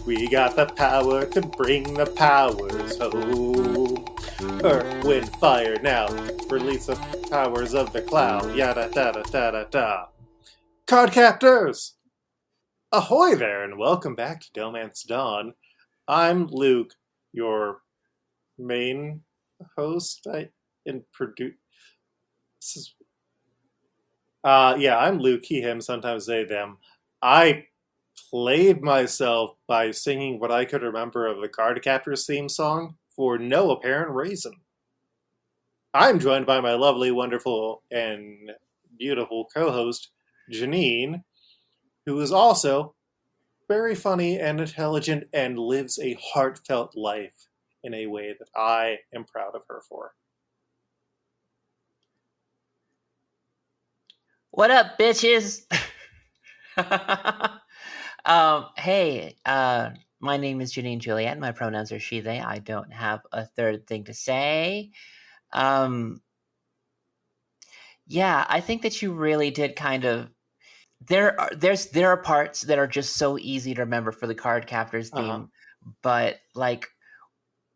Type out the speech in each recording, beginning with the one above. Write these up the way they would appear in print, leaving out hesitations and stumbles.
We got the power to bring the powers home. Earth, wind, fire, now release the powers of the cloud. Yada da da da da da. Card captors! Ahoy there, and welcome back to DohMance Dawn. I'm Luke, your main host and producer. I'm Luke, he, him, sometimes they, them. I played myself by singing what I could remember of the Card Captors theme song for no apparent reason. I'm joined by my lovely, wonderful, and beautiful co-host, Janine, who is also very funny and intelligent and lives a heartfelt life in a way that I am proud of her for. What up, bitches? Hey, my name is Janine Juliet. My pronouns are she, they. I don't have a third thing to say. Yeah, I think that you really did kind of... There are parts that are just so easy to remember for the Card Captors theme, but, like,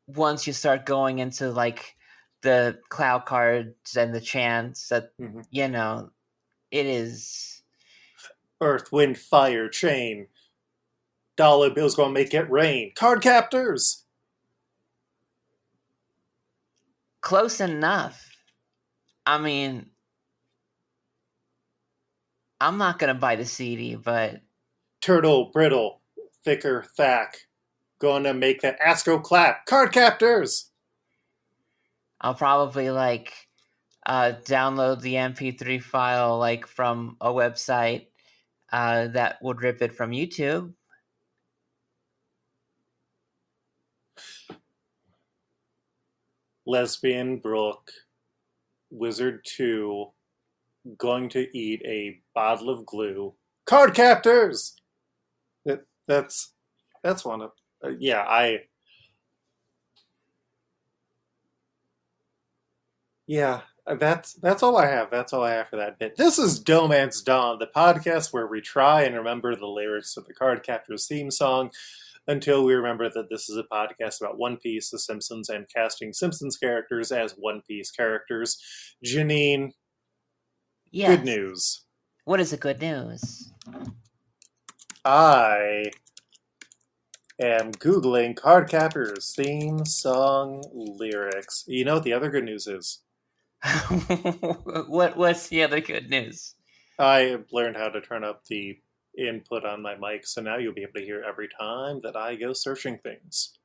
once you start going into, like, the cloud cards and the chants that, you know, it is... Earth, wind, fire, chain. Dollar bills gonna make it rain. Card captors! Close enough. I mean, I'm not gonna buy the CD, but... Turtle, brittle, thicker, thack. Gonna make that ass go clap. Card captors! I'll probably, like, download the MP3 file, like, from a website that would rip it from YouTube. Lesbian Brooke, Wizard 2, going to eat a bottle of glue. Card captors! That's one of... that's all I have. That's all I have for that bit. This is DohMance Dawn, the podcast where we try and remember the lyrics of the Card Captors theme song until we remember that this is a podcast about One Piece, The Simpsons, and casting Simpsons characters as One Piece characters. Janine, Yes. Good news. What is the good news? I am Googling Card Captors theme song lyrics. You know what the other good news is? What's the other good news? I learned how to turn up the input on my mic, so now you'll be able to hear every time that I go searching things.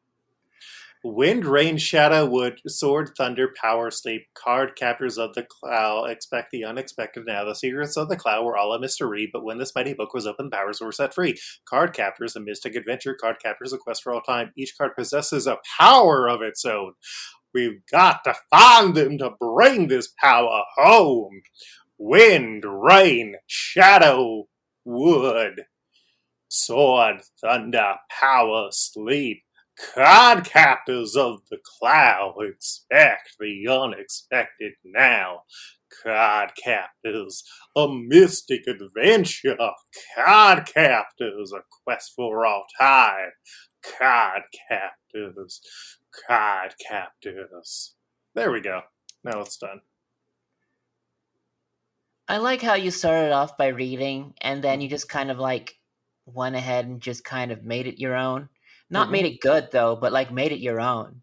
Wind, rain, shadow, wood, sword, thunder, power, sleep, card captors of the cloud, expect the unexpected now. The secrets of the cloud were all a mystery, but when this mighty book was opened, powers were set free. Card captors, a mystic adventure. Card captors, a quest for all time. Each card possesses a power of its own. We've got to find them to bring this power home. Wind, rain, shadow, wood, sword, thunder, power, sleep. Card captors of the cloud, expect the unexpected now. Card captors, a mystic adventure. Card captors, a quest for all time. Card captors, card captors. There we go. Now it's done. I like how you started off by reading, and then you just kind of, like, went ahead and just kind of made it your own. Not made it good, though, but, like, made it your own.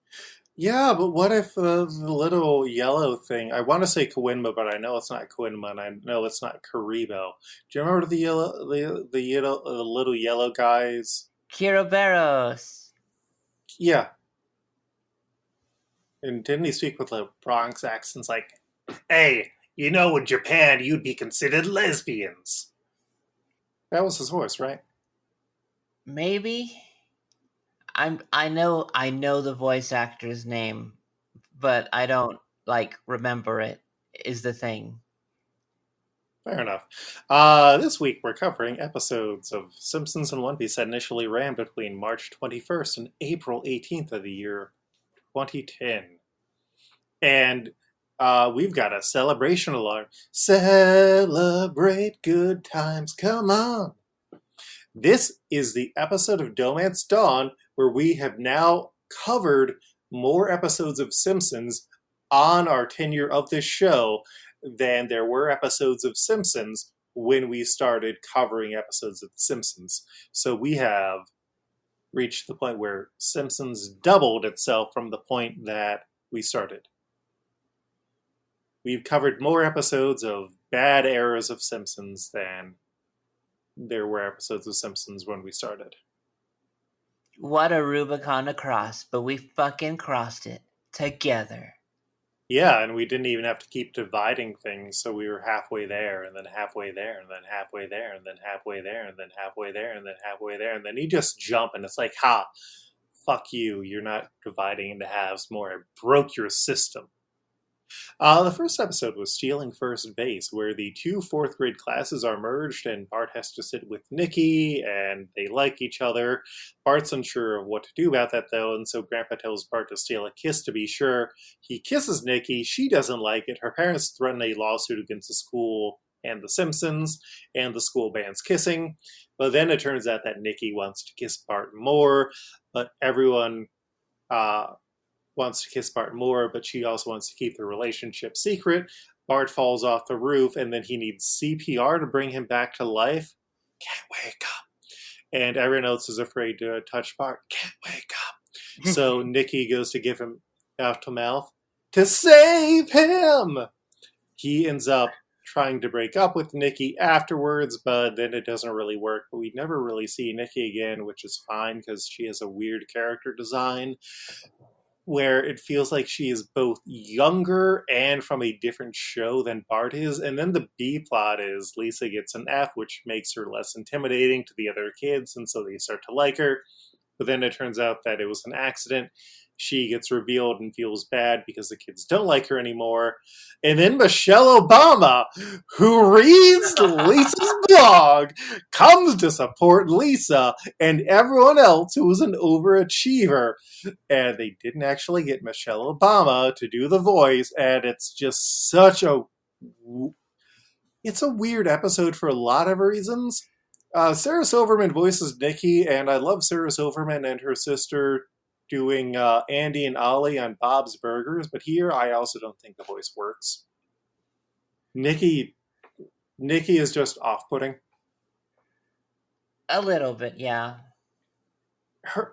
Yeah, but what if the little yellow thing... I want to say Coinma, but I know it's not Coinma, and I know it's not Karibo. Do you remember the little yellow guys? Kiroberos. Yeah. And didn't he speak with a Bronx accent? Like, hey, you know, in Japan, you'd be considered lesbians. That was his voice, right? Maybe. I know the voice actor's name, but I don't, like, remember it, is the thing. Fair enough. This week we're covering episodes of Simpsons and One Piece that initially ran between March 21st and April 18th of the year 2010. And we've got a celebration alarm. Celebrate good times, come on. This is the episode of DohMance Dawn where we have now covered more episodes of Simpsons on our tenure of this show than there were episodes of Simpsons when we started covering episodes of The Simpsons. So we have reached the point where Simpsons doubled itself from the point that we started. We've covered more episodes of bad eras of Simpsons than there were episodes of Simpsons when we started. What a Rubicon to cross, but we fucking crossed it together. Yeah, and we didn't even have to keep dividing things, so we were halfway there, and then halfway there, and then halfway there, and then halfway there, and then halfway there, and then halfway there, and then you just jump, and it's like, ha, fuck you, you're not dividing into halves more, I broke your system. The first episode was Stealing First Base, where the two fourth grade classes are merged and Bart has to sit with Nikki, and they like each other. Bart's unsure of what to do about that, though, and so Grandpa tells Bart to steal a kiss to be sure. He kisses Nikki. She doesn't like it. Her parents threaten a lawsuit against the school and the Simpsons, and the school bans kissing. But then it turns out that Nikki wants to kiss Bart more, but everyone wants to kiss Bart more, but she also wants to keep the relationship secret. Bart falls off the roof, and then he needs CPR to bring him back to life. Can't wake up. And everyone else is afraid to touch Bart. Can't wake up. So Nikki goes to give him mouth to mouth to save him. He ends up trying to break up with Nikki afterwards, but then it doesn't really work. But we never really see Nikki again, which is fine because she has a weird character design where it feels like she is both younger and from a different show than Bart is. And then the B plot is Lisa gets an F, which makes her less intimidating to the other kids, and so they start to like her. But then it turns out that it was an accident. She gets revealed and feels bad because the kids don't like her anymore. And then Michelle Obama, who reads Lisa's blog, comes to support Lisa and everyone else who was an overachiever. And they didn't actually get Michelle Obama to do the voice, and it's just such a... It's a weird episode for a lot of reasons. Sarah Silverman voices Nikki, and I love Sarah Silverman and her sister doing Andy and Ollie on Bob's Burgers, but here I also don't think the voice works. Nikki is just off-putting. A little bit, yeah.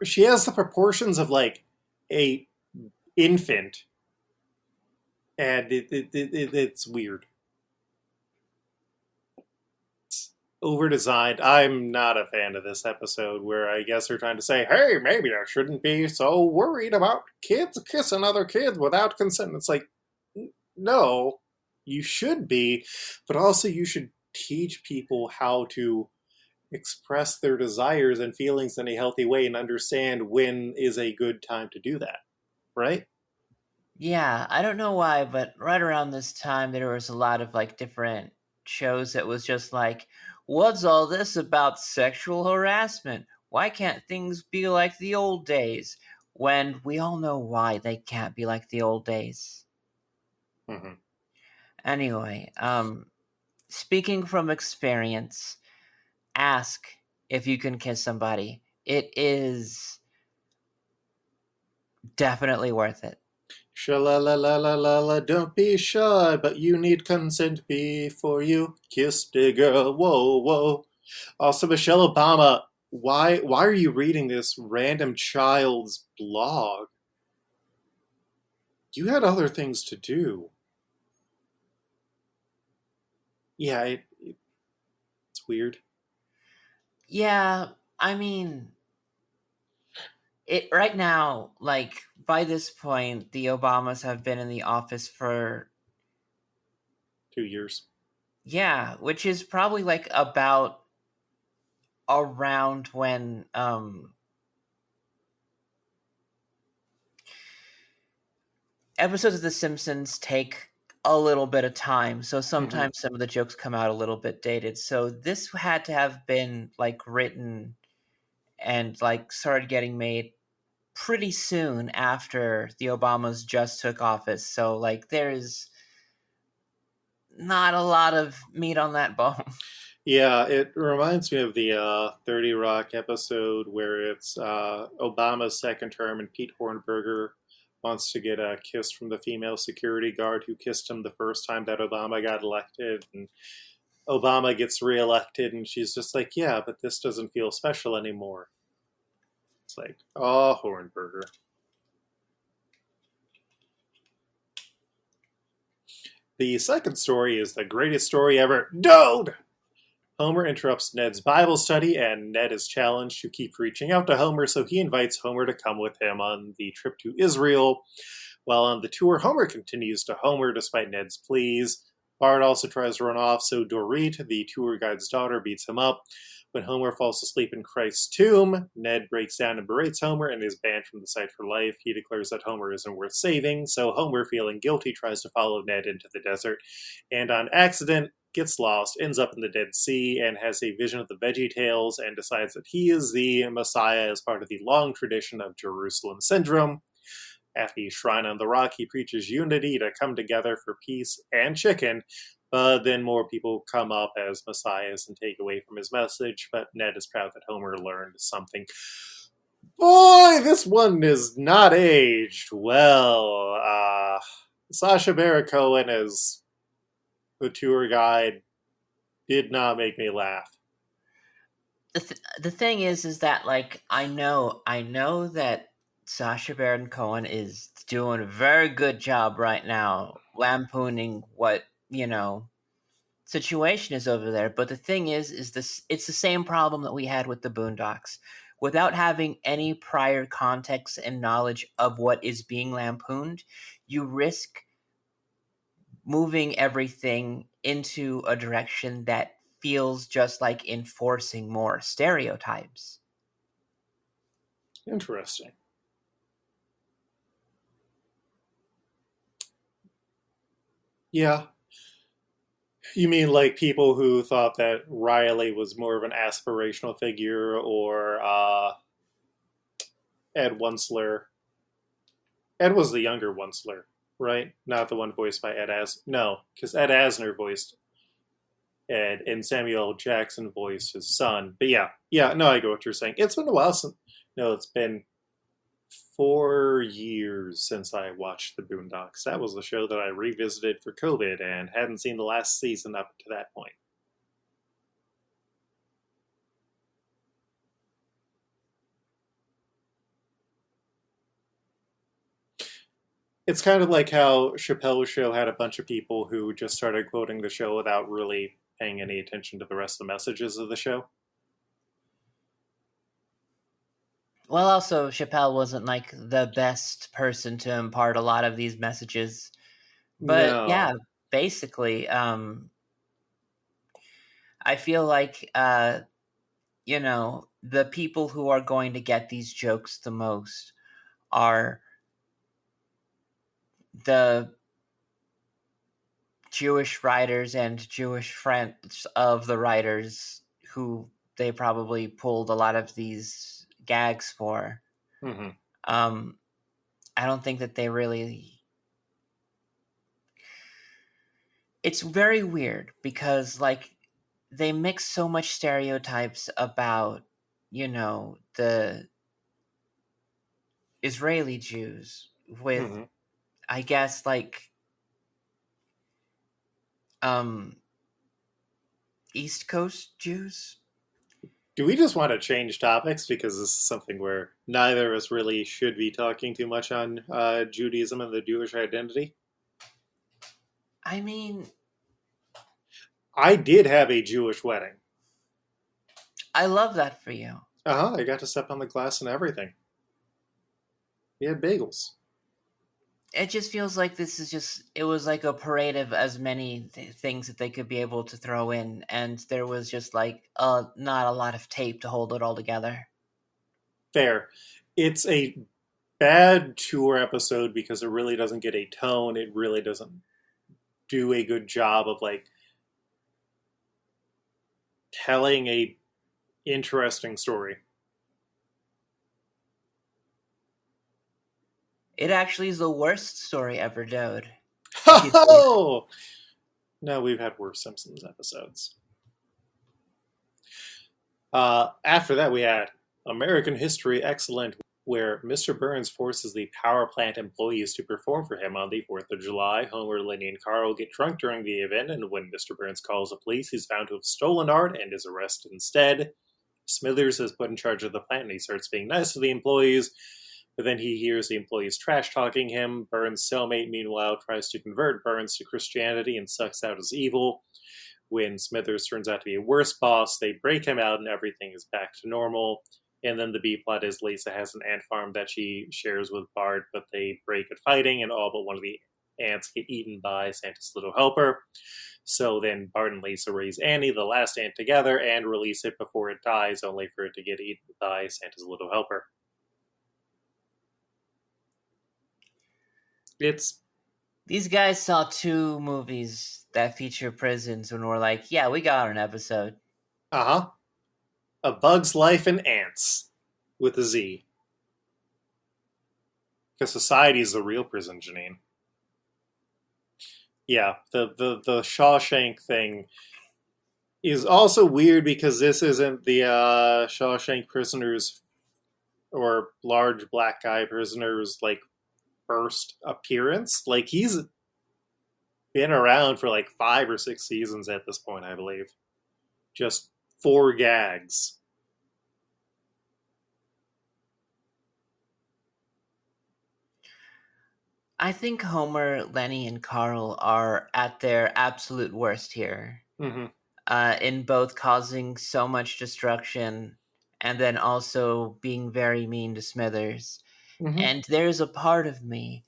She has the proportions of like a infant, and it's weird. Over-designed. I'm not a fan of this episode where I guess they're trying to say, hey, maybe I shouldn't be so worried about kids kissing other kids without consent. It's like, no, you should be, but also you should teach people how to express their desires and feelings in a healthy way and understand when is a good time to do that, right? Yeah, I don't know why, but right around this time there was a lot of like different shows that was just like, what's all this about sexual harassment? Why can't things be like the old days? When we all know why they can't be like the old days. Mm-hmm. Anyway, speaking from experience, ask if you can kiss somebody. It is definitely worth it. Sha-la-la-la-la-la, don't be shy, but you need consent before you kiss the girl, whoa, whoa. Also, Michelle Obama, why are you reading this random child's blog? You had other things to do. Yeah, it's weird. Yeah, I mean, it right now, like, by this point, the Obamas have been in the office for 2 years. Yeah, which is probably like about around when episodes of The Simpsons take a little bit of time, so sometimes some of the jokes come out a little bit dated. So this had to have been like written and like started getting made pretty soon after the Obamas just took office. So like there's not a lot of meat on that bone. Yeah, it reminds me of the 30 Rock episode where it's Obama's second term and Pete Hornberger wants to get a kiss from the female security guard who kissed him the first time that Obama got elected. And Obama gets reelected, and she's just like, yeah, but this doesn't feel special anymore. It's like, oh, Hornberger. The second story is the greatest story ever. Dode! Homer interrupts Ned's Bible study, and Ned is challenged to keep reaching out to Homer, so he invites Homer to come with him on the trip to Israel. While on the tour, Homer continues to Homer despite Ned's pleas. Bart also tries to run off, so Dorit, the tour guide's daughter, beats him up. When Homer falls asleep in Christ's tomb, Ned breaks down and berates Homer and is banned from the site for life. He declares that Homer isn't worth saving, so Homer, feeling guilty, tries to follow Ned into the desert, and on accident gets lost, ends up in the Dead Sea, and has a vision of the VeggieTales and decides that he is the Messiah as part of the long tradition of Jerusalem Syndrome. At the Shrine on the Rock, he preaches unity to come together for peace and chicken, but then more people come up as messiahs and take away from his message, but Ned is proud that Homer learned something. Boy, this one is not aged well. Sacha Baron Cohen as the tour guide did not make me laugh. The thing is that, like, I know that Sacha Baron Cohen is doing a very good job right now lampooning what, situation is over there. But the thing is this, it's the same problem that we had with the Boondocks. Without having any prior context and knowledge of what is being lampooned, you risk moving everything into a direction that feels just like enforcing more stereotypes. Interesting. Yeah. You mean like people who thought that Riley was more of an aspirational figure, or Ed Wunsler? Ed was the younger Wunsler, right? Not the one voiced by Ed No, because Ed Asner voiced Ed, and Samuel Jackson voiced his son. But yeah, no, I get what you're saying. It's been a while since. No, it's been 4 years since I watched the Boondocks. That was the show that I revisited for COVID and hadn't seen the last season up to that point. It's kind of like how Chappelle's show had a bunch of people who just started quoting the show without really paying any attention to the rest of the messages of the show. Well, also, Chappelle wasn't like the best person to impart a lot of these messages. But No. yeah, basically, I feel like, the people who are going to get these jokes the most are the Jewish writers and Jewish friends of the writers who they probably pulled a lot of these gags for. Mm-hmm. I don't think that they really... It's very weird because, like, they mix so much stereotypes about, the Israeli Jews with, Mm-hmm. I guess, like, East Coast Jews. Do we just want to change topics because this is something where neither of us really should be talking too much on Judaism and the Jewish identity? I mean, I did have a Jewish wedding. I love that for you. I got to step on the glass and everything. We had bagels. It just feels like it was like a parade of as many things that they could be able to throw in, and there was just like not a lot of tape to hold it all together. Fair. It's a bad tour episode because it really doesn't get a tone. It really doesn't do a good job of like telling a interesting story. It actually is the worst story ever, dude. Oh! No, we've had worse Simpsons episodes. After that, we had American History Excellent, where Mr. Burns forces the power plant employees to perform for him on the 4th of July. Homer, Lenny, and Carl get drunk during the event, and when Mr. Burns calls the police, he's found to have stolen art and is arrested instead. Smithers is put in charge of the plant, and he starts being nice to the employees, but then he hears the employees trash-talking him. Burns' cellmate, meanwhile, tries to convert Burns to Christianity and sucks out his evil. When Smithers turns out to be a worse boss, they break him out and everything is back to normal. And then the B-plot is Lisa has an ant farm that she shares with Bart, but they break at fighting, and all but one of the ants get eaten by Santa's little helper. So then Bart and Lisa raise Annie, the last ant, together and release it before it dies, only for it to get eaten by Santa's little helper. These guys saw 2 movies that feature prisons and were like, yeah, we got an episode. Uh-huh. A Bug's Life in Ants, with a Z. Because society is the real prison, Janine. Yeah, the Shawshank thing is also weird because this isn't the Shawshank prisoners or large black guy prisoners like first appearance. Like, he's been around for like 5 or 6 seasons at this point, I believe. Just 4 gags. I think Homer, Lenny, and Carl are at their absolute worst here. Mm-hmm. In both causing so much destruction and then also being very mean to Smithers. Mm-hmm. And there's a part of me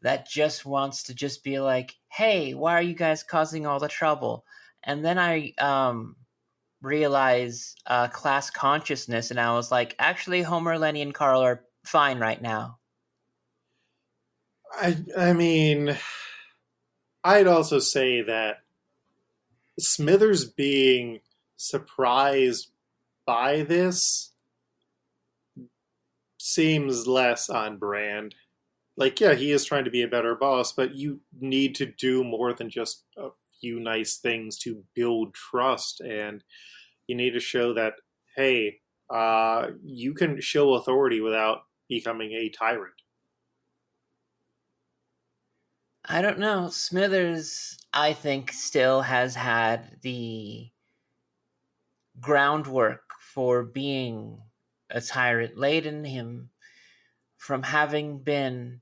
that just wants to just be like, hey, why are you guys causing all the trouble? And then I realize class consciousness, and I was like, actually, Homer, Lenny, and Carl are fine right now. I mean, I'd also say that Smithers being surprised by this seems less on brand. Like, yeah, he is trying to be a better boss, but you need to do more than just a few nice things to build trust, and you need to show that, hey, you can show authority without becoming a tyrant. I don't know. Smithers, I think, still has had the groundwork for being a tyrant laid in him from having been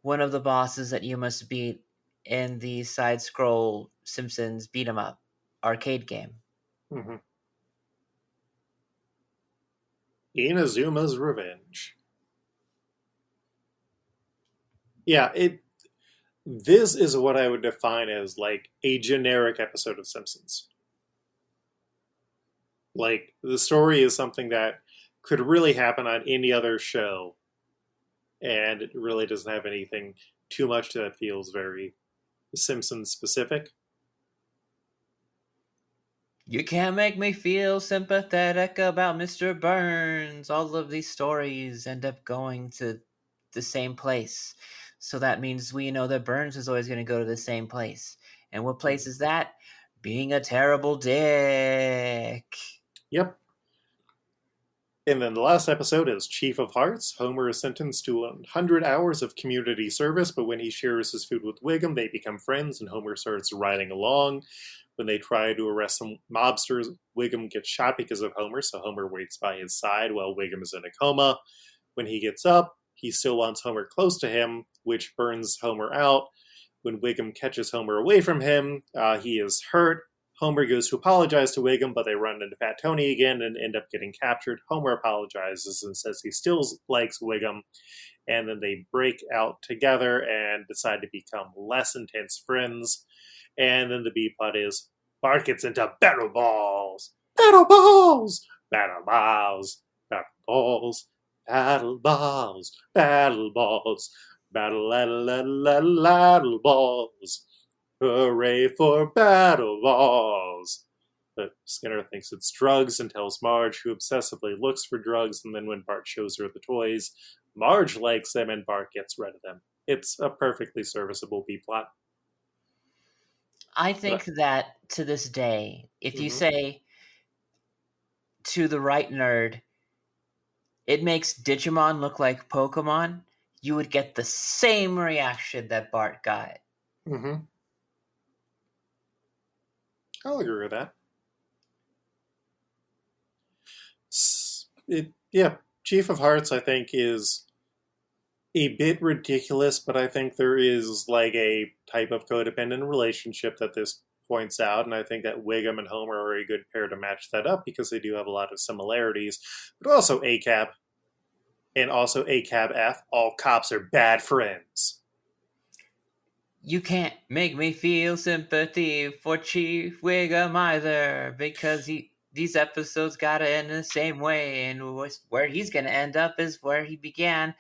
one of the bosses that you must beat in the side-scroll Simpsons beat-em-up arcade game. Mm-hmm. Inazuma's Revenge. Yeah, this is what I would define as like a generic episode of Simpsons. Like, the story is something that could really happen on any other show, and it really doesn't have anything too much that feels very Simpsons specific. You can't make me feel sympathetic about Mr. Burns. All of these stories end up going to the same place. So that means we know that Burns is always going to go to the same place. And what place is that? Being a terrible dick. Yep. And then the last episode is Chief of Hearts. Homer is sentenced to 100 hours of community service, but when he shares his food with Wiggum, they become friends, and Homer starts riding along. When they try to arrest some mobsters, Wiggum gets shot because of Homer, so Homer waits by his side while Wiggum is in a coma. When he gets up, he still wants Homer close to him, which burns Homer out. When Wiggum catches Homer away from him, he is hurt. Homer goes to apologize to Wiggum, but they run into Fat Tony again and end up getting captured. Homer apologizes and says he still likes Wiggum, and then they break out together and decide to become less intense friends. And then the B-plot is Bart gets into battle balls. Battle balls! Battle balls! Battle balls! Battle balls! Battle balls! Battle balls! Hooray for battle balls! But Skinner thinks it's drugs and tells Marge, who obsessively looks for drugs, and then when Bart shows her the toys, Marge likes them and Bart gets rid of them. It's a perfectly serviceable B-plot. I think that to this day, if you say to the right nerd, it makes Digimon look like Pokemon, you would get the same reaction that Bart got. Mm-hmm. I'll agree with that. Chief of Hearts, I think, is a bit ridiculous, but I think there is like a type of codependent relationship that this points out, and I think that Wiggum and Homer are a good pair to match that up because they do have a lot of similarities, but also ACAB and also ACAB F. All cops are bad friends. You can't make me feel sympathy for Chief Wiggum either, because these episodes gotta end the same way, and where he's gonna end up is where he began,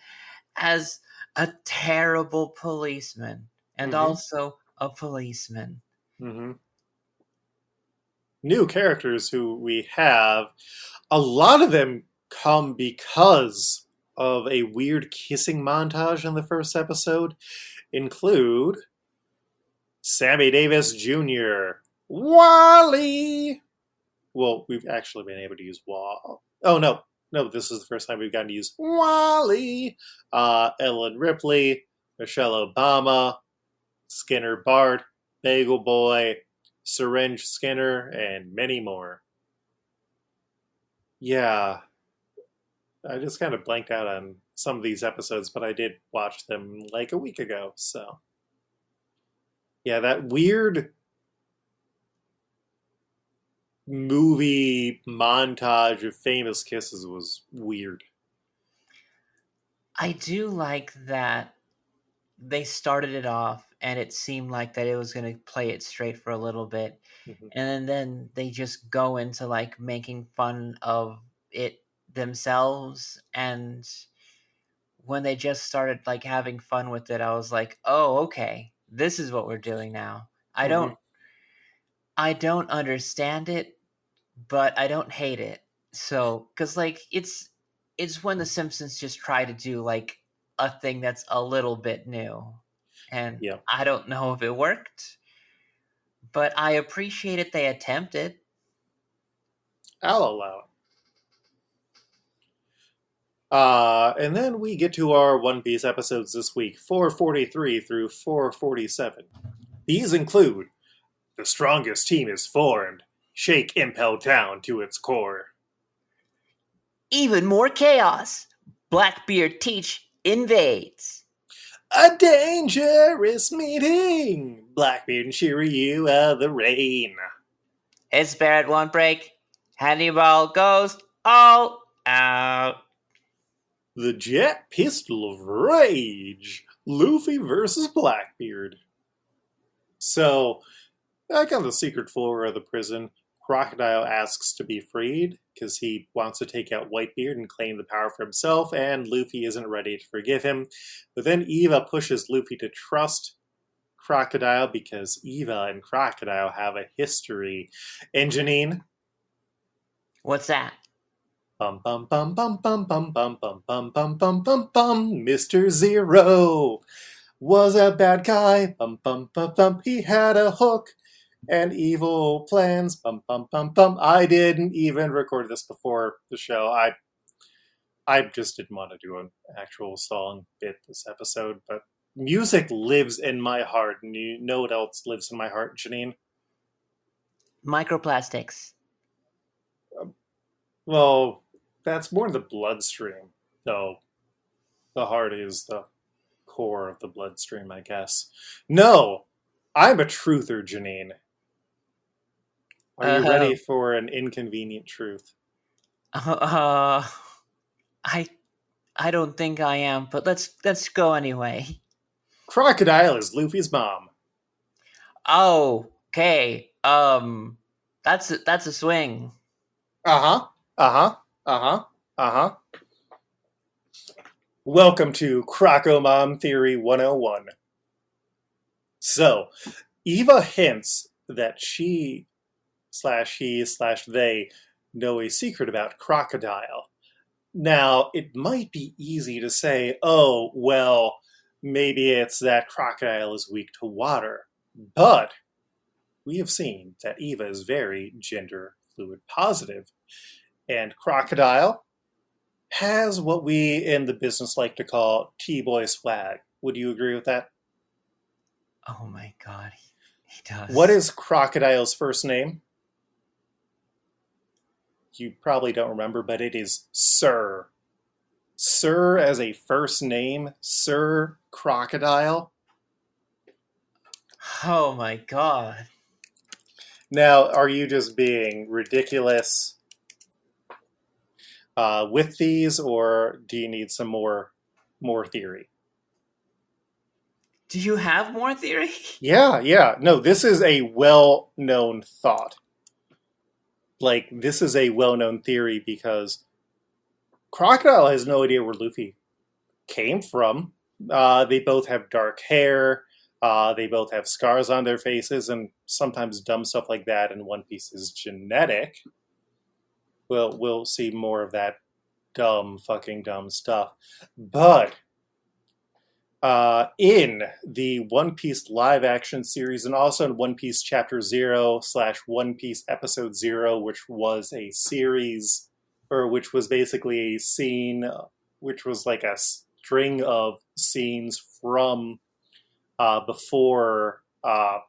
as a terrible policeman, and also a policeman. Mm-hmm. New characters who we have, a lot of them come because of a weird kissing montage in the first episode, include Sammy Davis Jr., Wally. Well, we've actually been able to use Wall. Oh, no, this is the first time we've gotten to use Wally. Ellen Ripley, Michelle Obama, Skinner Bart, Bagel Boy, Syringe Skinner, and many more. Yeah, I just kind of blanked out on some of these episodes, but I did watch them like a week ago, so. Yeah, that weird movie montage of famous kisses was weird. I do like that they started it off and it seemed like that it was going to play it straight for a little bit. Mm-hmm. And then they just go into like making fun of it themselves. And when they just started like having fun with it, I was like, oh, okay, this is what we're doing now. I don't understand it, but I don't hate it. So, because like it's when the Simpsons just try to do like a thing that's a little bit new, and I don't know if it worked, but I appreciate it. They attempted. I'll allow it. And then we get to our One Piece episodes this week, 443 through 447. These include the strongest team is formed. Shake Impel Down to its core. Even more chaos. Blackbeard Teach invades. A dangerous meeting. Blackbeard and Shiryu of the Rain. His spirit won't break. Hannibal goes all out. The Jet Pistol of Rage. Luffy versus Blackbeard. So, back on the secret floor of the prison, Crocodile asks to be freed because he wants to take out Whitebeard and claim the power for himself, and Luffy isn't ready to forgive him. But then Eva pushes Luffy to trust Crocodile because Eva and Crocodile have a history. And Janine? What's that? Bum bum bum bum bum bum bum bum bum bum bum bum bum. Mr. Zero was a bad guy. Bum bum bum bum. He had a hook and evil plans. Bum bum bum bum. I didn't even record this before the show. I just didn't want to do an actual song bit this episode, but music lives in my heart, and you know what else lives in my heart, Janine? Microplastics. Well, that's more the bloodstream, though. The heart is the core of the bloodstream, I guess. No, I'm a truther, Janine. Are you ready for an inconvenient truth? I don't think I am, but let's go anyway. Crocodile is Luffy's mom. Oh, okay. That's a swing. Welcome to Croco Mom Theory 101. So, Eva hints that she/he/they know a secret about Crocodile. Now, it might be easy to say, oh, well, maybe it's that Crocodile is weak to water. But we have seen that Eva is very gender fluid positive. And Crocodile has what we in the business like to call T-boy swag. Would you agree with that? Oh my god, he does. What is Crocodile's first name? You probably don't remember, but it is Sir. Sir as a first name, Sir Crocodile. Oh my god. Now, are you just being ridiculous with these, or do you need some more theory? Do you have more theory? Yeah. No, this is a well-known thought. Like, this is a well-known theory because Crocodile has no idea where Luffy came from. They both have dark hair. They both have scars on their faces, and sometimes dumb stuff like that in One Piece is genetic. We'll see more of that fucking dumb stuff. But in the One Piece live action series, and also in One Piece Chapter 0/One Piece Episode 0, which was a series, or which was basically a scene, which was like a string of scenes from before,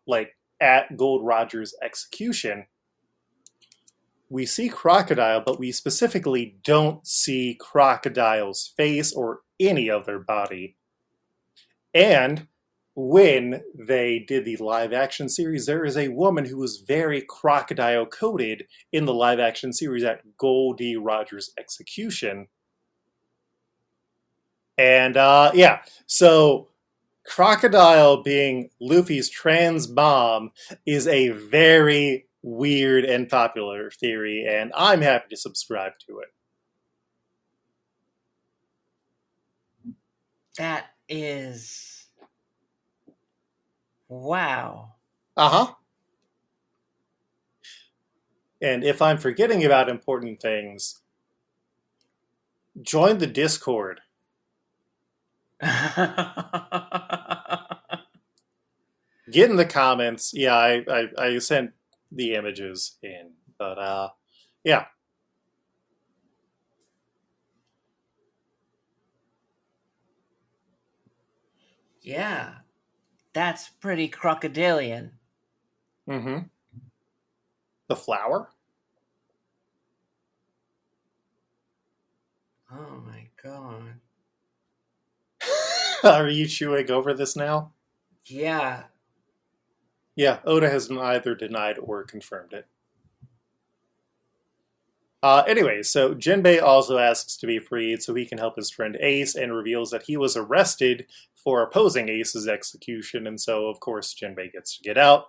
like at Gold Roger's execution. We see Crocodile, but we specifically don't see Crocodile's face or any of their body. And when they did the live action series, there is a woman who was very crocodile coated in the live action series at Goldie Roger's execution. And yeah, so Crocodile being Luffy's trans mom is a very weird and popular theory, and I'm happy to subscribe to it. That is... wow. Uh-huh. And if I'm forgetting about important things, join the Discord. Get in the comments. Yeah, I sent the images in, but yeah. Yeah, that's pretty crocodilian. Mm-hmm. The flower? Oh my god. Are you chewing over this now? Yeah. Yeah, Oda has neither denied or confirmed it. Anyway, so Jinbei also asks to be freed so he can help his friend Ace, and reveals that he was arrested for opposing Ace's execution, and so, of course, Jinbei gets to get out.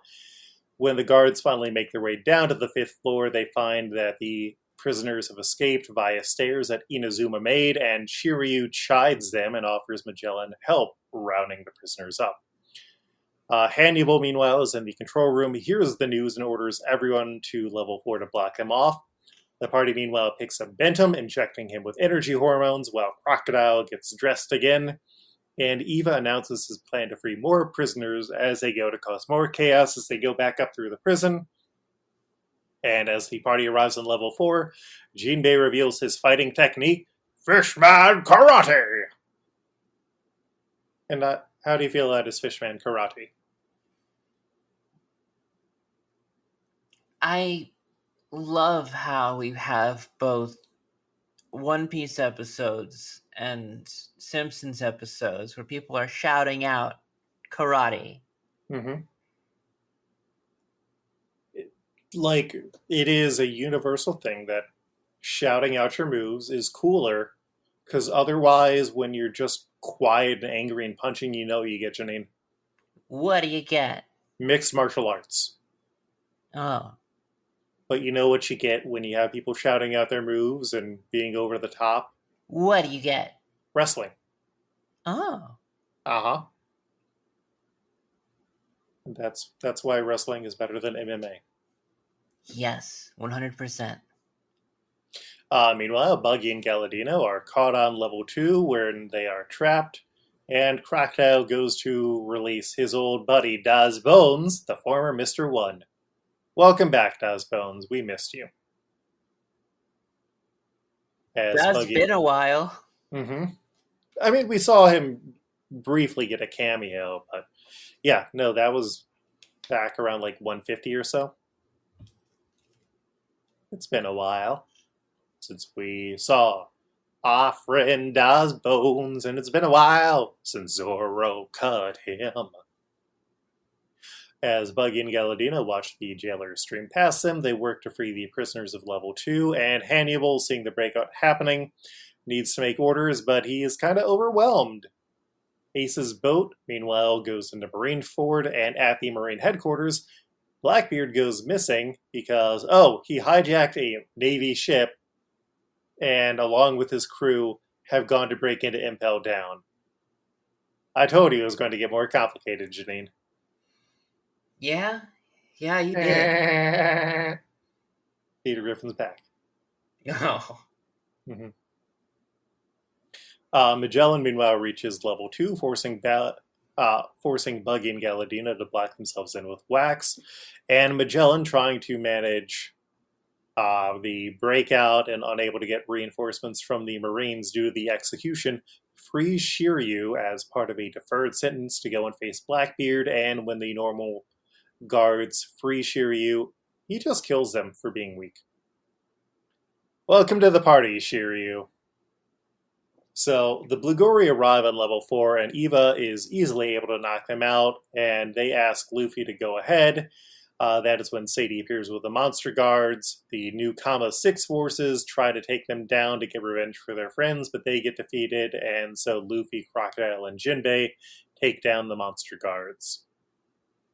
When the guards finally make their way down to the 5th floor, they find that the prisoners have escaped via stairs that Inazuma made, and Shiryu chides them and offers Magellan help rounding the prisoners up. Hannibal, meanwhile, is in the control room. He hears the news and orders everyone to level 4 to block him off. The party, meanwhile, picks up Bentham, injecting him with energy hormones, while Crocodile gets dressed again. And Eva announces his plan to free more prisoners as they go to cause more chaos as they go back up through the prison. And as the party arrives on level 4, Jinbei reveals his fighting technique, Fishman Karate! And how do you feel that is Fishman Karate? I love how we have both One Piece episodes and Simpsons episodes where people are shouting out karate. Mm-hmm. Like, it is a universal thing that shouting out your moves is cooler, because otherwise, when you're just quiet and angry and punching, you get, Janine. What do you get? Mixed martial arts. Oh. But you know what you get when you have people shouting out their moves and being over the top? What do you get? Wrestling. Oh. Uh-huh. That's why wrestling is better than MMA. Yes, 100%. Meanwhile, Buggy and Galadino are caught on level 2 where they are trapped, and Crocodile goes to release his old buddy, Daz Bones, the former Mr. One. Welcome back, Daz Bones. We missed you. As That's Buggy... been a while. Mm-hmm. I mean, we saw him briefly get a cameo, but yeah, no, that was back around like 150 or so. It's been a while since we saw our friend Bones, and it's been a while since Zorro cut him. As Buggy and Galadino watch the jailer stream past them, they work to free the prisoners of level 2, and Hannibal, seeing the breakout happening, needs to make orders, but he is kind of overwhelmed. Ace's boat, meanwhile, goes into Marineford, and at the Marine headquarters, Blackbeard goes missing because, he hijacked a Navy ship and, along with his crew, have gone to break into Impel Down. I told you it was going to get more complicated, Janine. Yeah, you did. Peter Griffin's back. Oh. Mm-hmm. Magellan, meanwhile, reaches level 2, forcing Buggy and Galadino to black themselves in with wax, and Magellan, trying to manage the breakout and unable to get reinforcements from the Marines due to the execution, frees Shiryu as part of a deferred sentence to go and face Blackbeard, and when the normal guards free Shiryu, he just kills them for being weak. Welcome to the party, Shiryu. So the Blugori arrive on level 4, and Eva is easily able to knock them out, and they ask Luffy to go ahead. That is when Sadie appears with the monster guards. The new Kama 6 forces try to take them down to get revenge for their friends, but they get defeated, and so Luffy, Crocodile, and Jinbei take down the monster guards.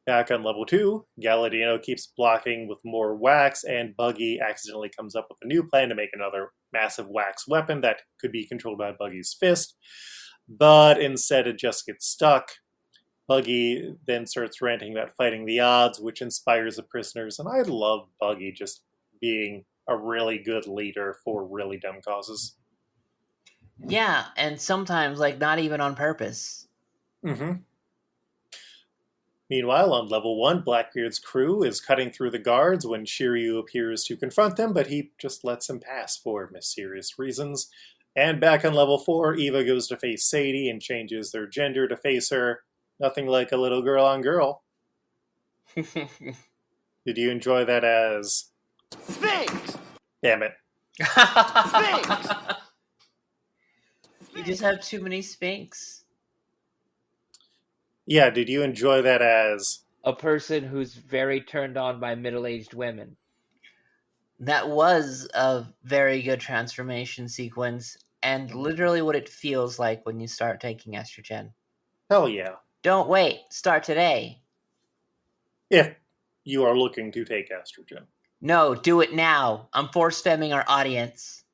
Back on level 2, Galadino keeps blocking with more wax, and Buggy accidentally comes up with a new plan to make another massive wax weapon that could be controlled by Buggy's fist, but instead it just gets stuck. Buggy then starts ranting about fighting the odds, which inspires the prisoners, and I love Buggy just being a really good leader for really dumb causes. Yeah, and sometimes, not even on purpose. Mm-hmm. Meanwhile, on level 1, Blackbeard's crew is cutting through the guards when Shiryu appears to confront them, but he just lets him pass for mysterious reasons. And back on level 4, Eva goes to face Sadie and changes their gender to face her. Nothing like a little girl on girl. Did you enjoy that as... Sphinx! Damn it. Sphinx! You just have too many Sphinx. Yeah, did you enjoy that as... a person who's very turned on by middle-aged women? That was a very good transformation sequence, and literally what it feels like when you start taking estrogen. Hell yeah. Don't wait. Start today. If you are looking to take estrogen. No, do it now. I'm force-femming our audience.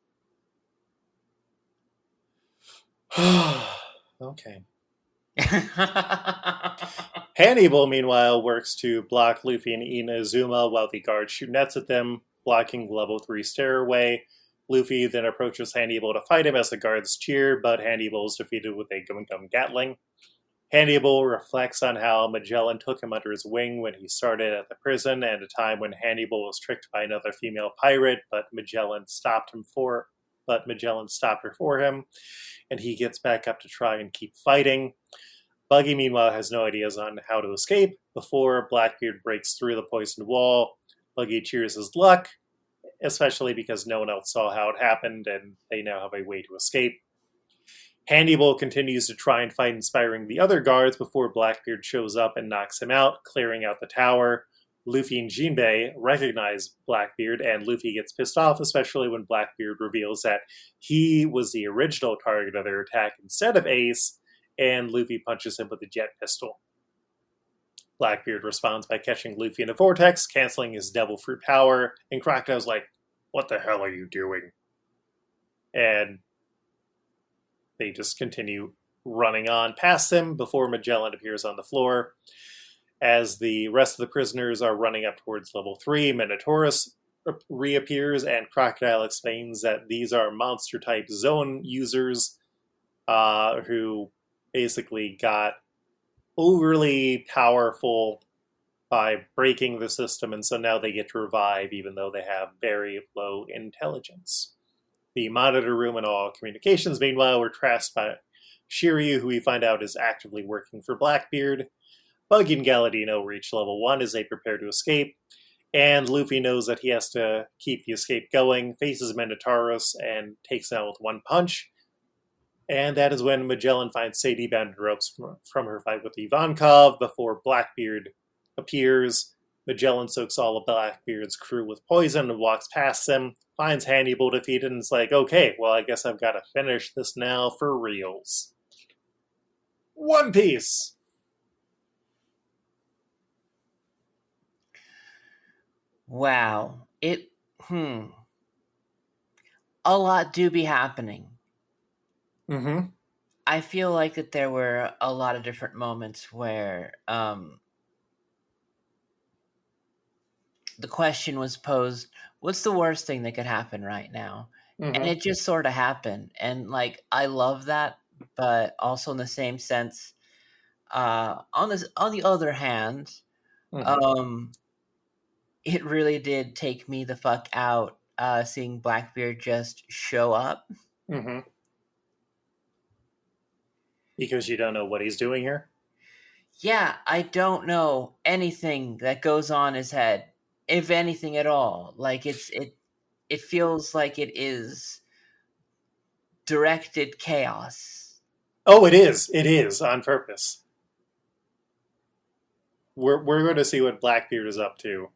Okay. Hannibal, meanwhile, works to block Luffy and Inazuma while the guards shoot nets at them, blocking level 3 stairway. Luffy then approaches Hannibal to fight him as the guards cheer, but Hannibal is defeated with a Gum Gum Gatling. Hannibal reflects on how Magellan took him under his wing when he started at the prison, and a time when Hannibal was tricked by another female pirate, but Magellan stopped her for him, and he gets back up to try and keep fighting. Buggy, meanwhile, has no ideas on how to escape before Blackbeard breaks through the poisoned wall. Buggy cheers his luck, especially because no one else saw how it happened, and they now have a way to escape. Hannibal continues to try and fight, inspiring the other guards before Blackbeard shows up and knocks him out, clearing out the tower. Luffy and Jinbei recognize Blackbeard, and Luffy gets pissed off, especially when Blackbeard reveals that he was the original target of their attack instead of Ace, and Luffy punches him with a jet pistol. Blackbeard responds by catching Luffy in a vortex, canceling his devil fruit power, and Crocodile's like, "What the hell are you doing?" And they just continue running on past him before Magellan appears on the floor. As the rest of the prisoners are running up towards level 3, Minotaurus reappears, and Crocodile explains that these are monster-type zone users who basically got overly powerful by breaking the system, and so now they get to revive even though they have very low intelligence. The monitor room and all communications, meanwhile, were trashed by Shiryu, who we find out is actively working for Blackbeard. Buggy and Galadino reach level 1 as they prepare to escape, and Luffy knows that he has to keep the escape going, faces Minotaurus, and takes him out with one punch. And that is when Magellan finds Sadie bound in ropes from her fight with Ivankov before Blackbeard appears. Magellan soaks all of Blackbeard's crew with poison and walks past them, finds Hannibal defeated, and is like, okay, well, I guess I've got to finish this now for reals. One Piece! Wow. A lot do be happening. Mm-hmm. I feel like that there were a lot of different moments where the question was posed, what's the worst thing that could happen right now? Mm-hmm. And it just sort of happened. And like, I love that, but also in the same sense, on the other hand, it really did take me the fuck out seeing Blackbeard just show up. Mm-hmm. Because you don't know what he's doing here? Yeah, I don't know anything that goes on his head, if anything at all. Like it feels like it is directed chaos. Oh, it is. It is on purpose. We're going to see what Blackbeard is up to.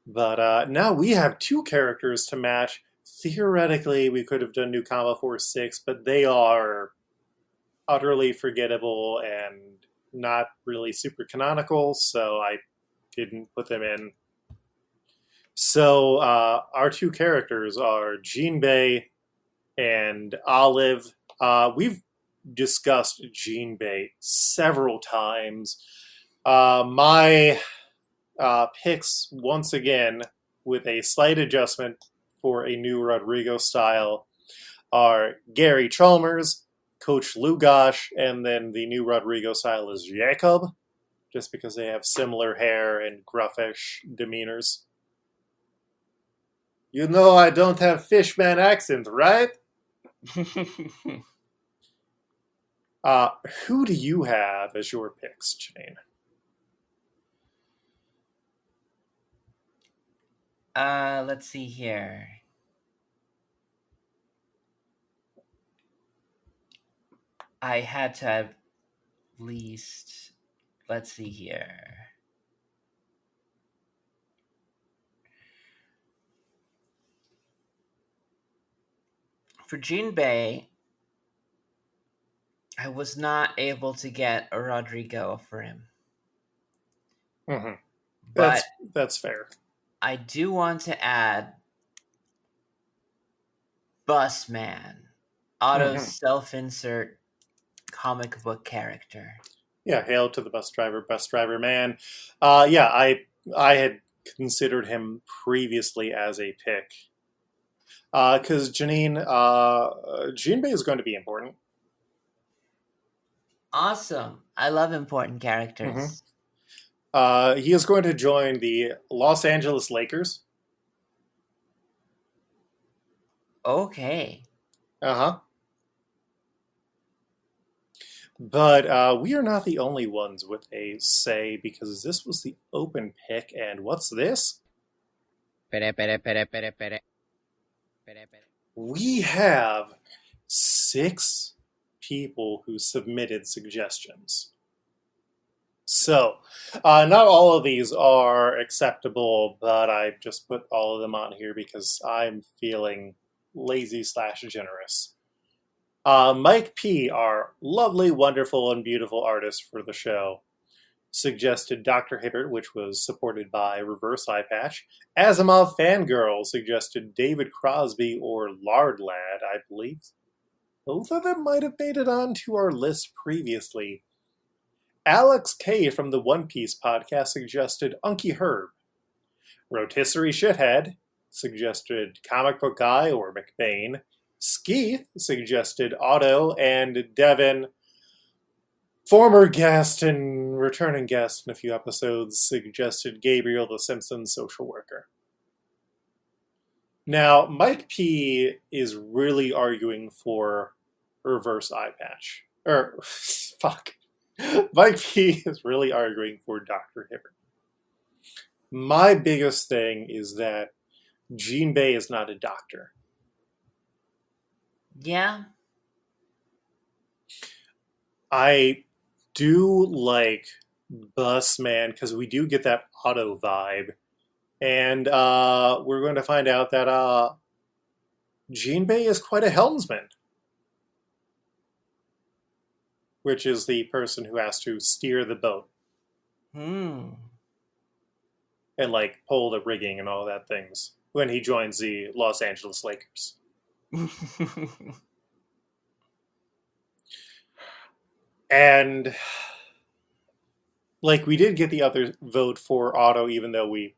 But now we have two characters to match. Theoretically, we could have done New Combo Force 6, but they are utterly forgettable and not really super canonical, so I didn't put them in. So our two characters are Jinbei and Olive. We've discussed Jinbei several times. My picks, once again, with a slight adjustment for a new Rodrigo style, are Gary Chalmers, Coach Lugosh, and then the new Rodrigo style is Jacob, just because they have similar hair and gruffish demeanors. You know I don't have fishman accent, right? Who do you have as your picks, Janine? Let's see here. I had to have least. Let's see here. For Jinbei, I was not able to get a Rodrigo for him. Mm-hmm. But that's fair. I do want to add Busman, Otto's self-insert comic book character. Yeah, hail to the bus driver man. Yeah, I had considered him previously as a pick. Because Janine, Jinbei is going to be important. Awesome. I love important characters. He is going to join the Los Angeles Lakers. Okay. But we are not the only ones with a say, because this was the open pick, and what's this? We have 6 people who submitted suggestions. So, not all of these are acceptable, but I just put all of them on here because I'm feeling lazy/generous. Mike P., our lovely, wonderful, and beautiful artist for the show, suggested Dr. Hibbert, which was supported by Reverse Eye Patch. Asimov Fangirl suggested David Crosby or Lard Lad, I believe. Both of them might have made it onto our list previously. Alex K. from the One Piece podcast suggested Unky Herb. Rotisserie Shithead suggested Comic Book Guy or McBain. Skeeth suggested Otto, and Devin, former guest and returning guest in a few episodes, suggested Gabriel the Simpsons social worker. Now, Mike P is really arguing for reverse eye patch. Fuck. Mike P is really arguing for Dr. Hibbert. My biggest thing is that Jinbei is not a doctor. Yeah. I do like Busman because we do get that auto vibe. And we're going to find out that Jinbei is quite a helmsman, which is the person who has to steer the boat and like pull the rigging and all that things when he joins the Los Angeles Lakers. And like we did get the other vote for Otto, even though we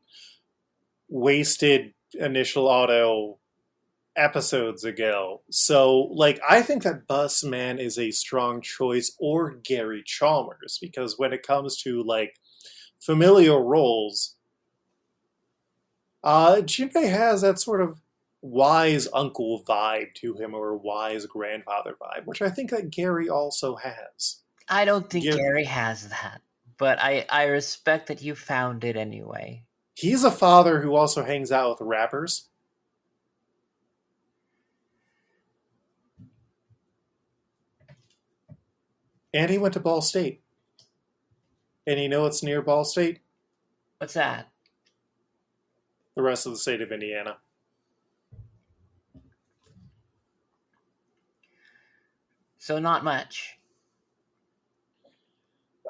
wasted initial Otto episodes ago. So like I think that Busman is a strong choice, or Gary Chalmers, because when it comes to like familial roles, Jinbei has that sort of wise uncle vibe to him, or wise grandfather vibe, which I think that Gary also has. I don't think Gary has that, but I respect that you found it anyway. He's a father who also hangs out with rappers. And he went to Ball State. And you know what's near Ball State? What's that? The rest of the state of Indiana. So not much.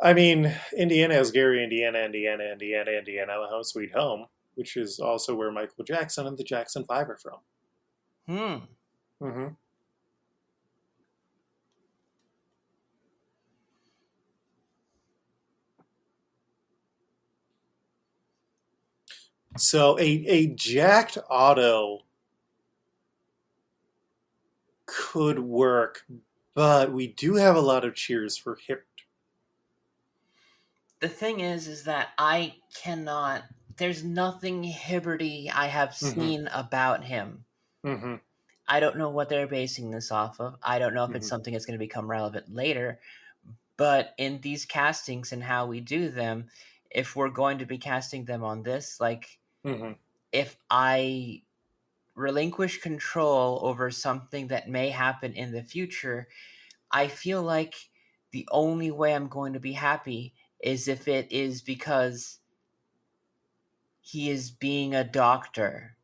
I mean, Indiana has Gary, Indiana, Home Sweet Home, which is also where Michael Jackson and the Jackson 5 are from. Mm-hmm. So a jacked Otto could work, but we do have a lot of cheers for Hibbert. The thing is that I cannot. There's nothing Hibberty I have seen about him. Mm-hmm. I don't know what they're basing this off of. I don't know if it's something that's going to become relevant later. But in these castings and how we do them, if we're going to be casting them on this, like, if I relinquish control over something that may happen in the future, I feel like the only way I'm going to be happy is if it is because he is being a doctor.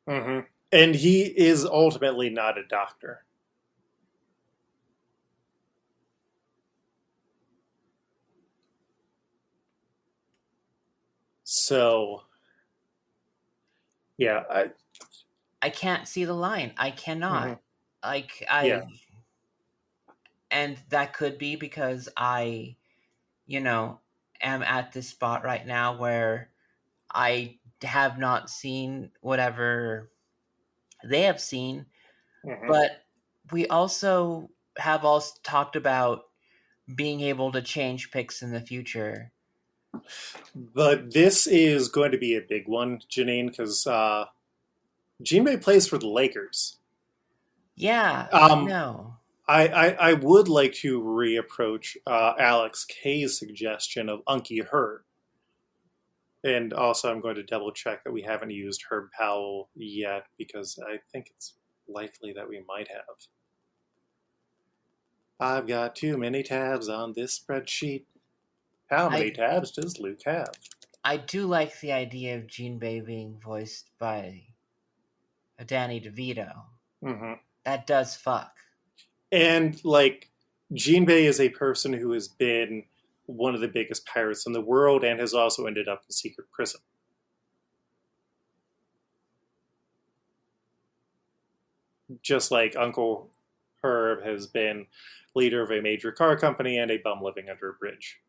And he is ultimately not a doctor. So, yeah, I can't see the line. I cannot. And that could be because I, am at this spot right now where I have not seen whatever they have seen, but we also have talked about being able to change picks in the future. But this is going to be a big one, Janine, because Jinbei plays for the Lakers. Yeah, no. I would like to reapproach Alex K's suggestion of Unky Herb. And also I'm going to double check that we haven't used Herb Powell yet, because I think it's likely that we might have. I've got too many tabs on this spreadsheet. How many tabs does Luke have? I do like the idea of Jinbei being voiced by Danny DeVito. That does fuck. And, like, Jinbei is a person who has been one of the biggest pirates in the world and has also ended up in secret prison. Just like Uncle Herb has been leader of a major car company and a bum living under a bridge.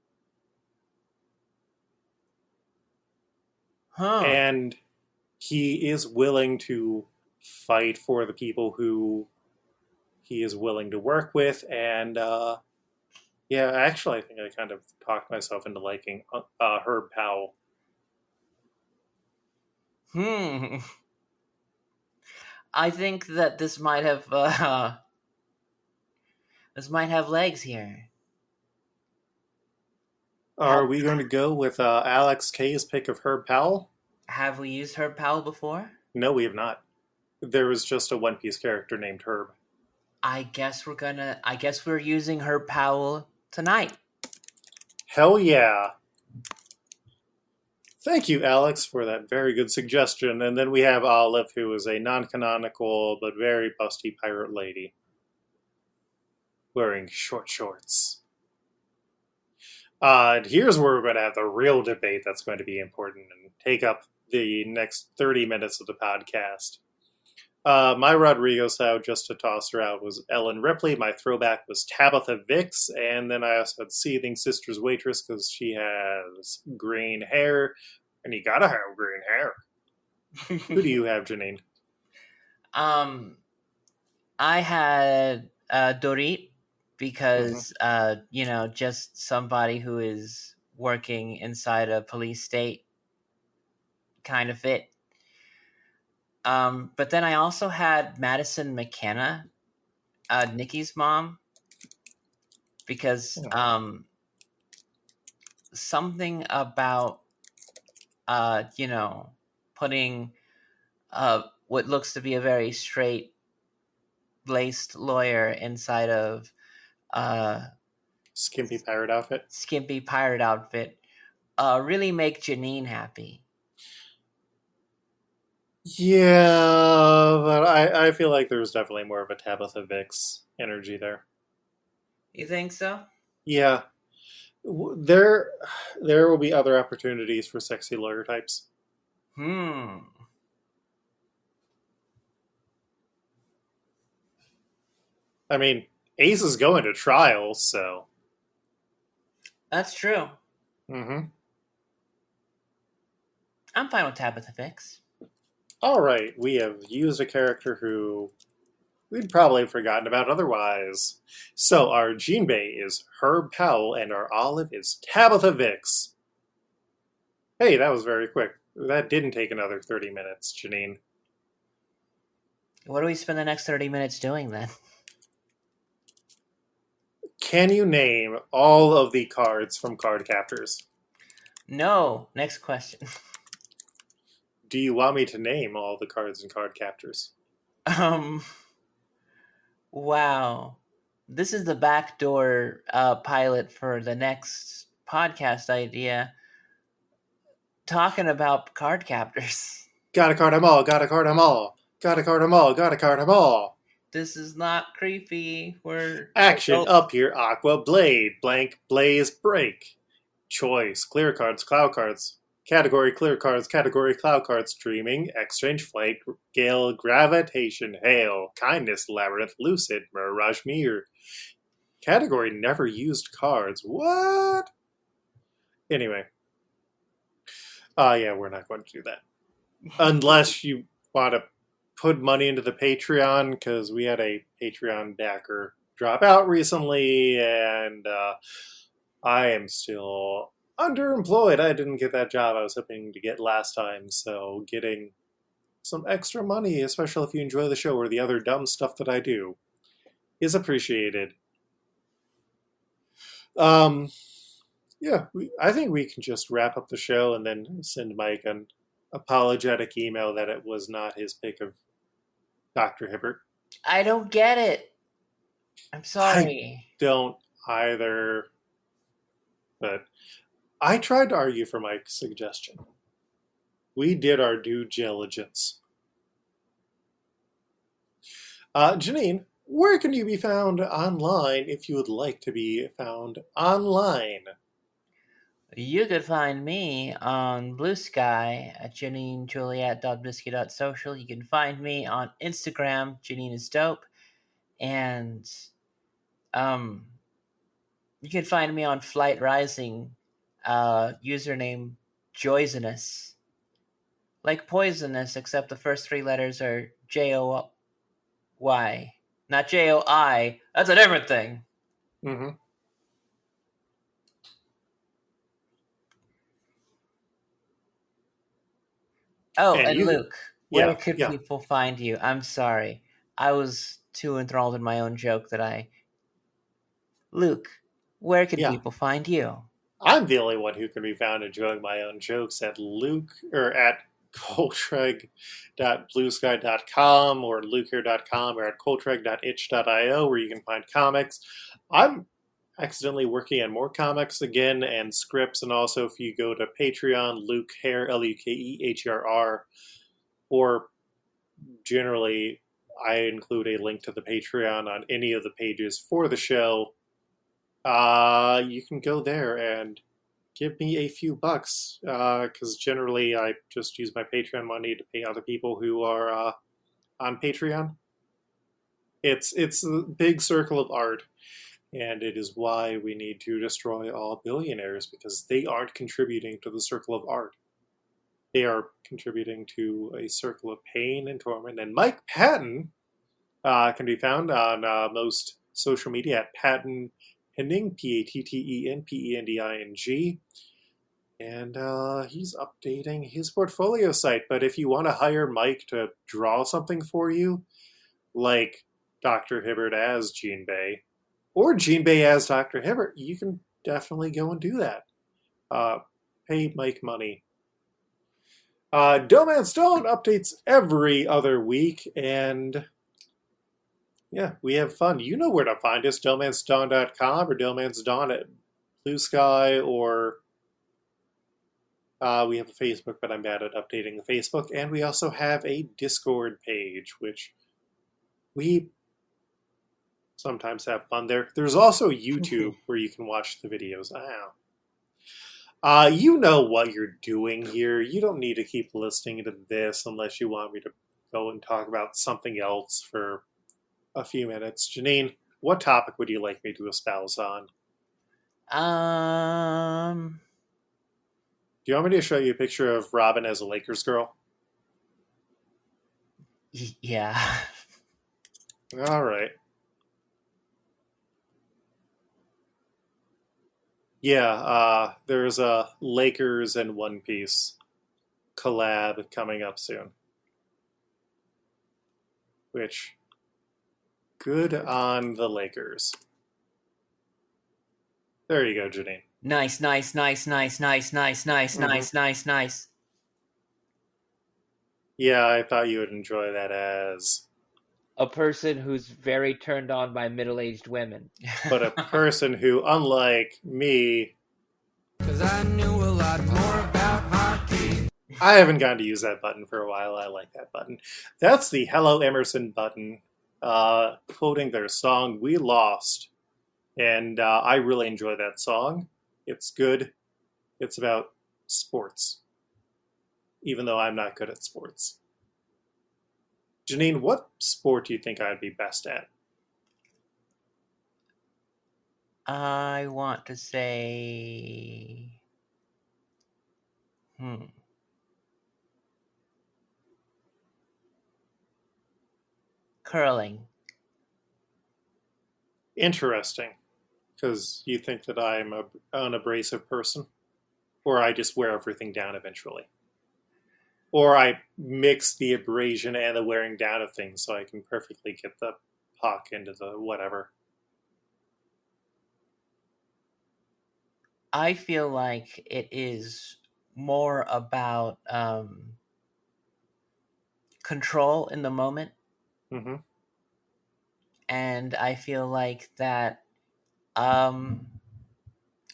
And he is willing to fight for the people who he is willing to work with. And yeah, actually, I think I kind of talked myself into liking Herb Powell. I think that this might have legs here. Are we going to go with Alex K's pick of Herb Powell? Have we used Herb Powell before? No, we have not. There was just a One Piece character named Herb. I guess we're using Herb Powell tonight. Hell yeah. Thank you, Alex, for that very good suggestion. And then we have Olive, who is a non-canonical but very busty pirate lady. Wearing short shorts. And here's where we're going to have the real debate that's going to be important and take up the next 30 minutes of the podcast. My Rodrigo style, just to toss her out, was Ellen Ripley. My throwback was Tabitha Vix. And then I also had Seething Sisters Waitress because she has green hair. And you gotta have green hair. Who do you have, Janine? I had Dorit because, just somebody who is working inside a police state kind of fit. But then I also had Madison McKenna, Nikki's mom, because something about, putting what looks to be a very straight-laced lawyer inside of Skimpy pirate outfit really make Janine happy. Yeah, but I feel like there's definitely more of a Tabitha Vix energy there. You think so? Yeah. There will be other opportunities for sexy lawyer types. I mean, Ace is going to trial, so... That's true. Mm-hmm. I'm fine with Tabitha Vix. All right, we have used a character who we'd probably have forgotten about otherwise. So our Jinbei is Herb Powell, and our Olive is Tabitha Vix. Hey, that was very quick. That didn't take another 30 minutes, Janine. What do we spend the next 30 minutes doing, then? Can you name all of the cards from Card Captors? No. Next question. Do you want me to name all the cards in Card Captors? Wow. This is the backdoor pilot for the next podcast idea. Talking about card captors. Gotta card them all, gotta card them all. Gotta card them all, gotta card them all. This is not creepy. We're Action up here, Aqua Blade, blank, blaze, break. Choice, clear cards, cloud cards. Category, clear cards, category, cloud cards. Dreaming, exchange, flight, gale, gravitation, hail, kindness, labyrinth, lucid, mirage, mirror. Category, never used cards. What? Anyway. Yeah, we're not going to do that. Unless you want to put money into the Patreon, because we had a Patreon backer drop out recently, and I am still underemployed. I didn't get that job I was hoping to get last time, so getting some extra money, especially if you enjoy the show or the other dumb stuff that I do, is appreciated. Yeah, I think we can just wrap up the show and then send Mike an apologetic email that it was not his pick of Dr. Hibbert. I don't get it. I'm sorry. I don't either. But I tried to argue for Mike's suggestion. We did our due diligence. Janine, where can you be found online if you would like to be found online? You could find me on Blue Sky at JanineJuliet.biscuit.social. You can find me on Instagram, Janine is dope. And you can find me on Flight Rising, username Joysinous. Like poisonous, except the first three letters are J-O-Y. Not J-O-I. That's a different thing. Mm-hmm. Oh, and Luke. Where could people find you? I'm sorry. I was too enthralled in my own joke that I... Luke, where can people find you? I'm the only one who can be found enjoying my own jokes at coltreg.bluesky.com or lukehere.com or at coltreg.itch.io where you can find comics. I'm accidentally working on more comics again and scripts, and also if you go to Patreon, Luke Hair, Lukeherr, or generally I include a link to the Patreon on any of the pages for the show. You can go there and give me a few bucks, because generally I just use my Patreon money to pay other people who are on Patreon. It's a big circle of art, and it is why we need to destroy all billionaires, because they aren't contributing to the circle of art. They are contributing to a circle of pain and torment. And Mike Patten can be found on most social media at Patten Pending, PATTENPENDING, and he's updating his portfolio site. But if you want to hire Mike to draw something for you, like Dr. Hibbert as Jean Bay, or Jean Bay as Dr. Hibbert, you can definitely go and do that. Pay Mike money. DohMance updates every other week, and yeah, we have fun. You know where to find us, DohManceDawn.com or DohManceDawn at Blue Sky, or we have a Facebook, but I'm bad at updating the Facebook. And we also have a Discord page, which we sometimes have fun there. There's also YouTube where you can watch the videos. You know what you're doing here. You don't need to keep listening to this unless you want me to go and talk about something else for a few minutes. Janine, what topic would you like me to espouse on? Do you want me to show you a picture of Robin as a Lakers girl? Yeah. All right. Yeah, there's a Lakers and One Piece collab coming up soon. Which, good on the Lakers. There you go, Janine. Nice. Yeah, I thought you would enjoy that as a person who's very turned on by middle-aged women. But a person who, unlike me, because I knew a lot more about hockey. I haven't gotten to use that button for a while. I like that button. That's the Hello Emerson button, quoting their song, We Lost. And I really enjoy that song. It's good. It's about sports, even though I'm not good at sports. Janine, what sport do you think I'd be best at? I want to say... Curling. Interesting. Because you think that I'm an abrasive person? Or I just wear everything down eventually? Or I mix the abrasion and the wearing down of things so I can perfectly get the puck into the whatever? I feel like it is more about control in the moment. Mm-hmm. And I feel like that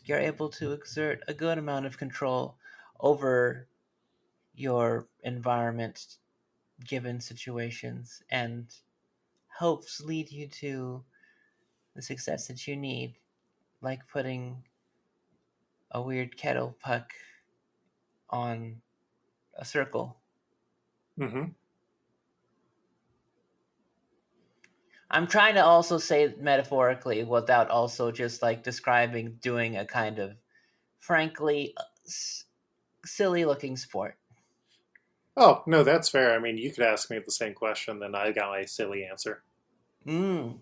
you're able to exert a good amount of control over your environment given situations, and hopes lead you to the success that you need, like putting a weird kettle puck on a circle. Mm-hmm. I'm trying to also say metaphorically without also just like describing doing a kind of frankly silly looking sport. Oh, no, that's fair. I mean, you could ask me the same question, then I got my silly answer. You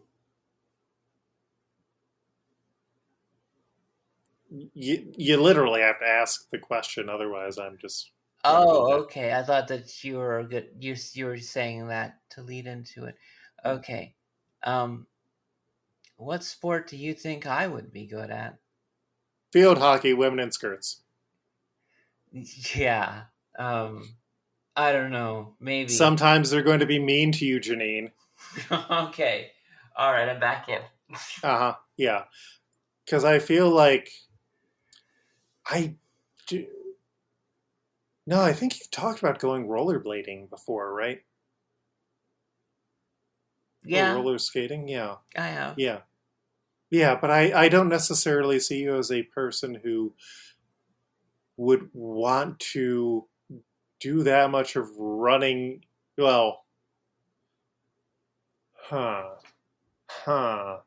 literally have to ask the question, otherwise I'm just... Oh, okay. I thought that you were good. You were saying that to lead into it. Okay. What sport do you think I would be good at? Field hockey, women in skirts. Yeah. I don't know. Maybe. Sometimes they're going to be mean to you, Janine. Okay. All right, I'm back in. Yeah. Because I feel like I do. No, I think you've talked about going rollerblading before, right? Yeah. Or roller skating? Yeah. I have. Yeah. Yeah, but I don't necessarily see you as a person who would want to do that much of running. Well, huh. Huh.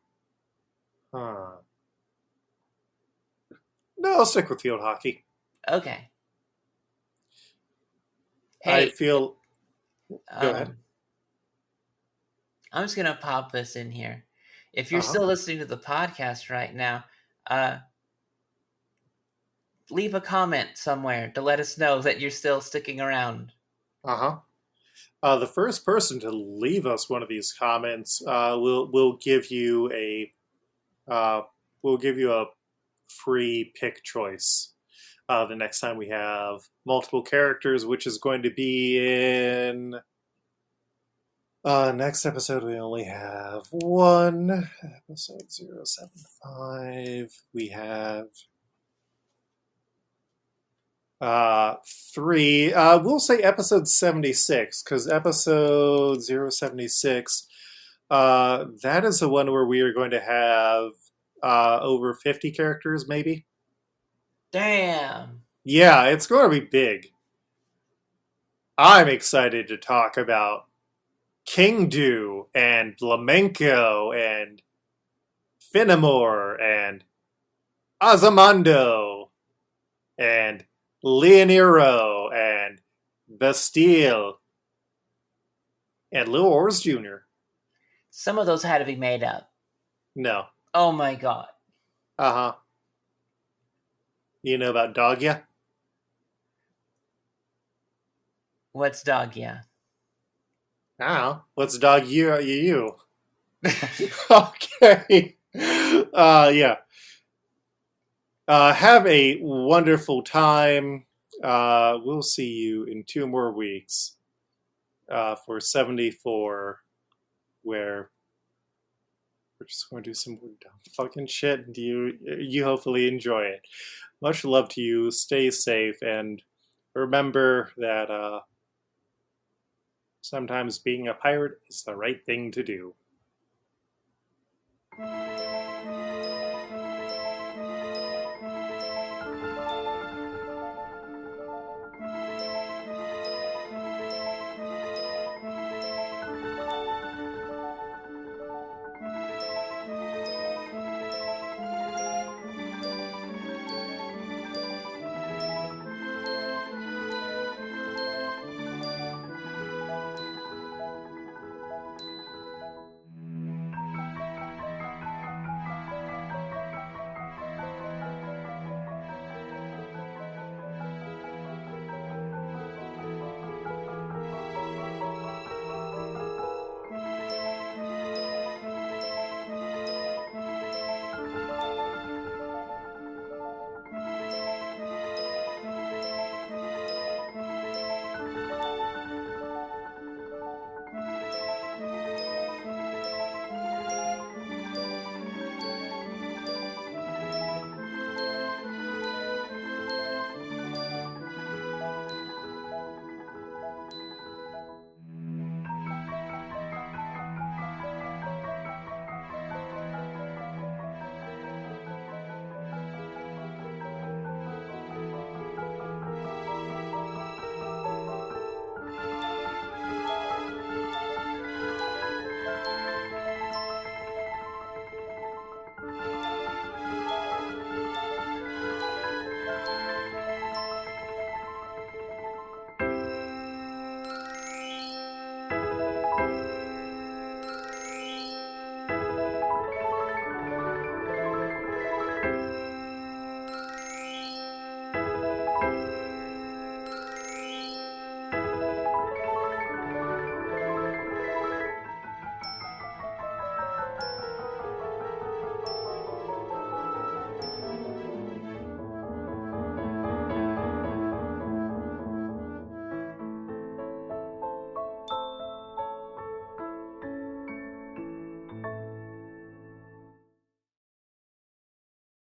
Huh. No, I'll stick with field hockey. Okay. I Hey. feel. Go ahead. I'm just gonna pop this in here. If you're still listening to the podcast right now, leave a comment somewhere to let us know that you're still sticking around. The first person to leave us one of these comments, we'll give you a free pick choice. The next time we have multiple characters, which is going to be in next episode. We only have one. Episode 075. We have 3. We'll say episode 76, because episode 076, that is the one where we are going to have over 50 characters, maybe. Damn. Yeah, it's going to be big. I'm excited to talk about King Du and Flamenco and Finamore and Azamando and Leonero and Bastille and Lil Ors Jr. Some of those had to be made up. No. Oh my god. You know about Dogya? What's Dogya? I don't know. What's Dog you? Okay. Yeah. Have a wonderful time. We'll see you in 2 more weeks for 74, where we're just going to do some more dumb fucking shit. And you hopefully enjoy it. Much love to you. Stay safe, and remember that sometimes being a pirate is the right thing to do.